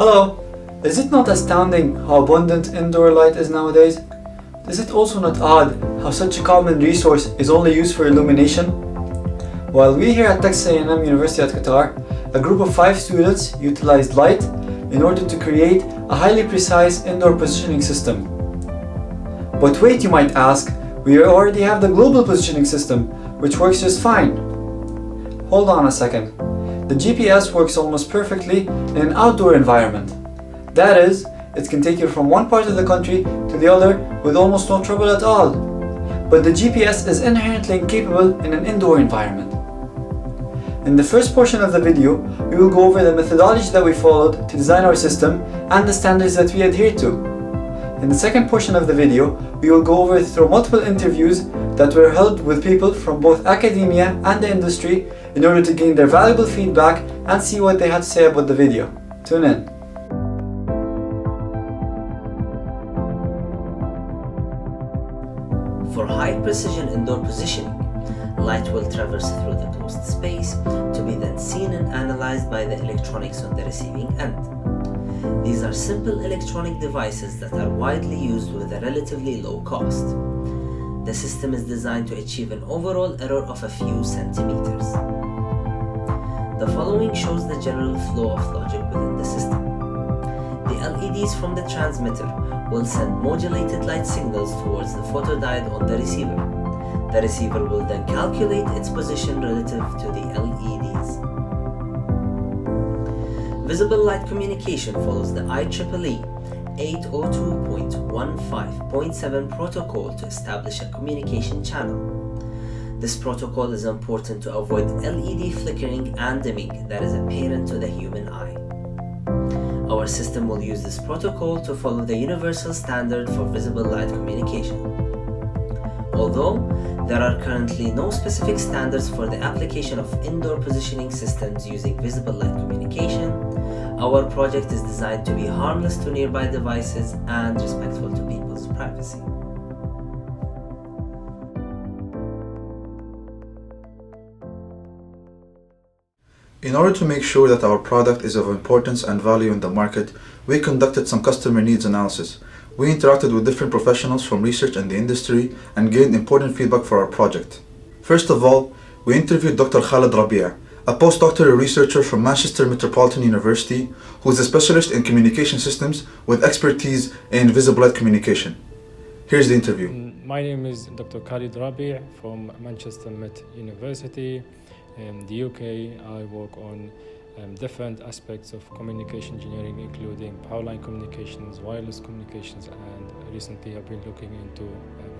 Hello! Is it not astounding how abundant indoor light is nowadays? Is it also not odd how such a common resource is only used for illumination? While we here at Texas A&M University at Qatar, a group of 5 students utilized light in order to create a highly precise indoor positioning system. But wait, you might ask, we already have the global positioning system, which works just fine. Hold on a second. The GPS works almost perfectly in an outdoor environment. That is, it can take you from one part of the country to the other with almost no trouble at all. But the GPS is inherently incapable in an indoor environment. In the first portion of the video, we will go over the methodology that we followed to design our system and the standards that we adhere to. In the second portion of the video, we will go over through multiple interviews that were held with people from both academia and the industry in order to gain their valuable feedback and see what they had to say about the video. Tune in. For high precision indoor positioning, light will traverse through the closed space to be then seen and analyzed by the electronics on the receiving end. These are simple electronic devices that are widely used with a relatively low cost. The system is designed to achieve an overall error of a few centimeters. The following shows the general flow of logic within the system. The LEDs from the transmitter will send modulated light signals towards the photodiode on the receiver. The receiver will then calculate its position relative to the LEDs. Visible light communication follows the IEEE 802.15.7 protocol to establish a communication channel. This protocol is important to avoid LED flickering and dimming that is apparent to the human eye. Our system will use this protocol to follow the universal standard for visible light communication. Although there are currently no specific standards for the application of indoor positioning systems using visible light communication, our project is designed to be harmless to nearby devices and respectful to people's privacy. In order to make sure that our product is of importance and value in the market, we conducted some customer needs analysis. We interacted with different professionals from research and the industry and gained important feedback for our project. First of all, we interviewed Dr. Khalid Rabi', a postdoctoral researcher from Manchester Metropolitan University who is a specialist in communication systems with expertise in visible light communication. Here's the interview. My name is Dr. Khalid Rabi' from Manchester Met University. In the UK, I work on different aspects of communication engineering, including power line communications, wireless communications, and recently I've been looking into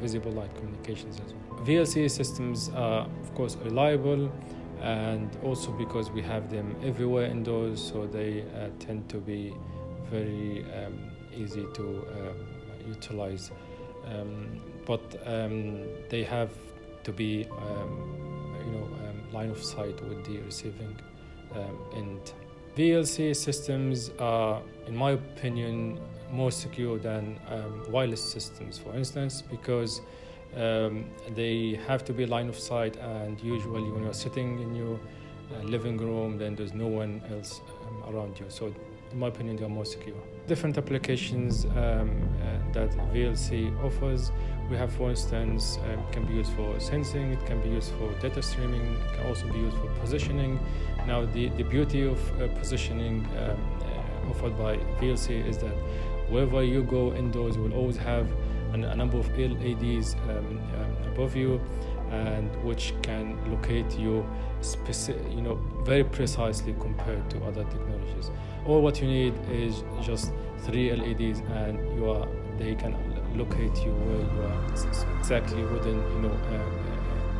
visible light communications as well. VLC systems are, of course, reliable, and also because we have them everywhere indoors, so they tend to be very easy to utilize. But they have to be line of sight with the receiving end. VLC systems are, in my opinion, more secure than wireless systems, for instance, because they have to be line of sight, and usually when you're sitting in your living room, then there's no one else around you. So in my opinion, they are more secure. Different applications that VLC offers. We have, for instance, it can be used for sensing, it can be used for data streaming, it can also be used for positioning. Now, the beauty of positioning offered by VLC is that wherever you go indoors, you will always have a number of LEDs above you, and which can locate you very precisely compared to other technologies. All what you need is just 3 LEDs, and they can locate you where you are exactly within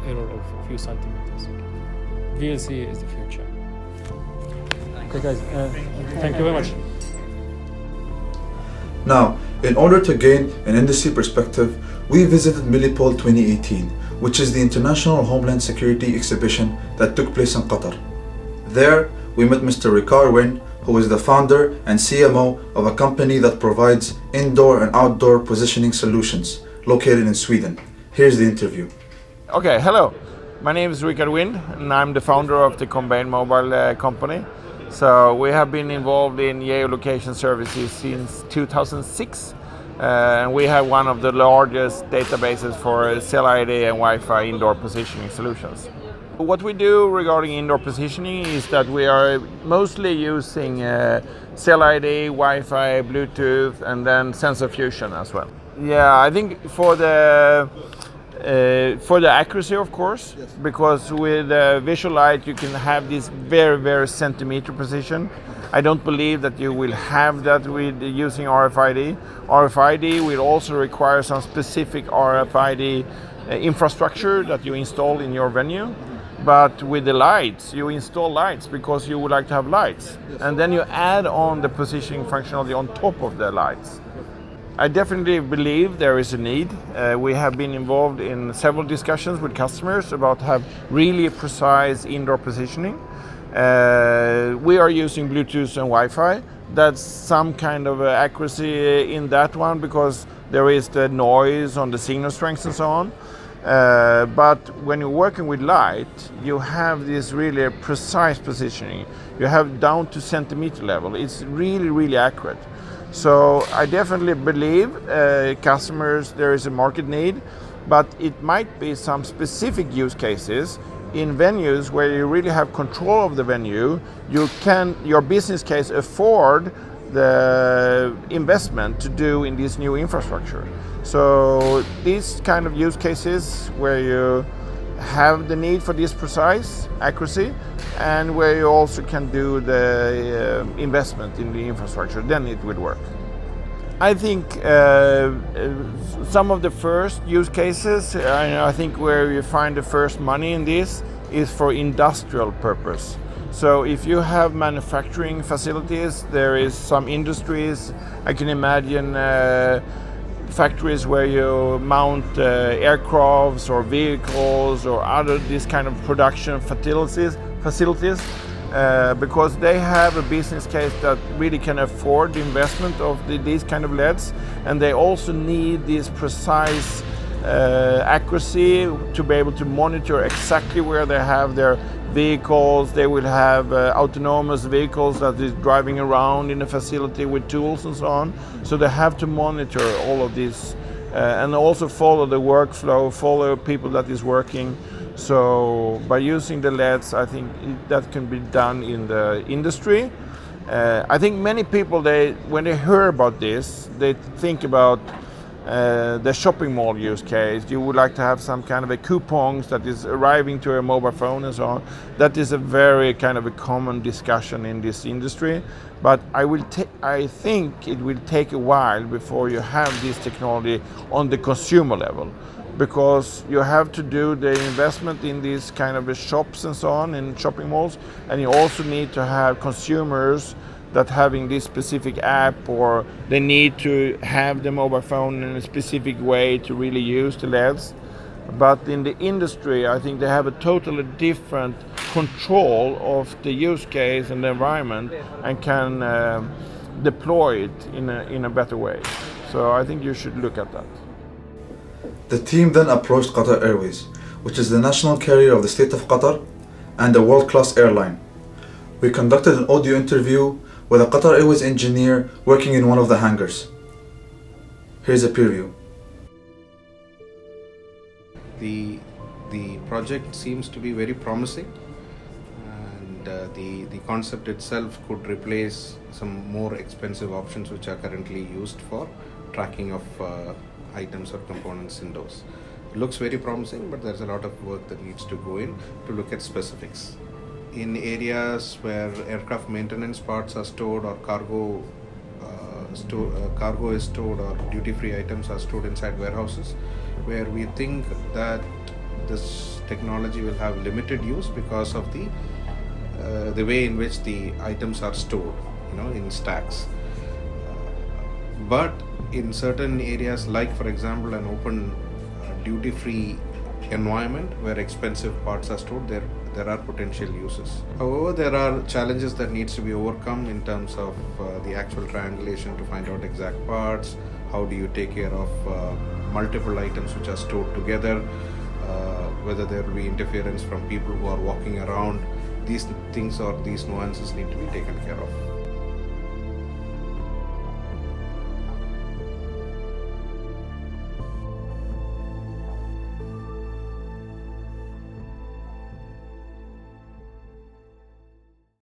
error of a few centimeters. VLC is the future. Okay, guys, thank you very much. Now, in order to gain an industry perspective, we visited Millipol 2018, which is the International Homeland Security Exhibition that took place in Qatar. There, we met Mr. Ricard Wynn, who is the founder and CMO of a company that provides indoor and outdoor positioning solutions located in Sweden. Here's the interview. Okay, hello. My name is Ricard Wynn, and I'm the founder of the Combined Mobile company. So we have been involved in geolocation services since 2006, and we have one of the largest databases for cell ID and Wi-Fi indoor positioning solutions. What we do regarding indoor positioning is that we are mostly using cell ID, Wi-Fi, Bluetooth, and then sensor fusion as well. Yeah, I think for the accuracy, of course, yes. Because with visual light you can have this very centimeter precision. I don't believe that you will have that with using RFID. RFID will also require some specific RFID infrastructure that you install in your venue. But with the lights, you install lights because you would like to have lights. Yes. And then you add on the positioning functionality on top of the lights. I definitely believe there is a need. We have been involved in several discussions with customers about have really precise indoor positioning. We are using Bluetooth and Wi-Fi. That's some kind of accuracy in that one because there is the noise on the signal strength and so on. But when you're working with light, you have this really precise positioning. You have down to centimeter level. It's really accurate. So I definitely believe customers, there is a market need, but it might be some specific use cases in venues where you really have control of the venue. Your business case afford the investment to do in this new infrastructure. So these kind of use cases where you have the need for this precise accuracy and where you also can do the investment in the infrastructure, then it would work. I think some of the first use cases, I think where you find the first money in this is for industrial purpose. So if you have manufacturing facilities, there is some industries, I can imagine factories where you mount aircrafts or vehicles or other this kind of production facilities because they have a business case that really can afford the investment of these kind of LEDs, and they also need this precise accuracy to be able to monitor exactly where they have their vehicles. They will have autonomous vehicles that is driving around in a facility with tools and so on. So they have to monitor all of this and also follow the workflow, follow people that is working. So by using the LEDs, I think that can be done in the industry. I think many people, when they hear about this, they think about the shopping mall use case. You would like to have some kind of a coupons that is arriving to a mobile phone and so on. That is a very kind of a common discussion in this industry. But I think it will take a while before you have this technology on the consumer level, because you have to do the investment in these kind of shops and so on in shopping malls, and you also need to have consumers that having this specific app, or they need to have the mobile phone in a specific way to really use the LEDs. But in the industry, I think they have a totally different control of the use case and the environment and can deploy it in a better way. So I think you should look at that. The team then approached Qatar Airways, which is the national carrier of the state of Qatar and a world-class airline. We conducted an audio interview with a Qatar Airways engineer working in one of the hangars. Here's a preview. The project seems to be very promising, and the concept itself could replace some more expensive options which are currently used for tracking of items or components indoors. It looks very promising, but there's a lot of work that needs to go in to look at specifics. In areas where aircraft maintenance parts are stored, or cargo is stored, or duty-free items are stored inside warehouses, where we think that this technology will have limited use because of the way in which the items are stored, in stacks. But in certain areas, like for example an open duty-free environment where expensive parts are stored, there are potential uses. However, there are challenges that needs to be overcome in terms of the actual triangulation to find out exact parts. How do you take care of multiple items which are stored together, whether there will be interference from people who are walking around these things or these nuances need to be taken care of.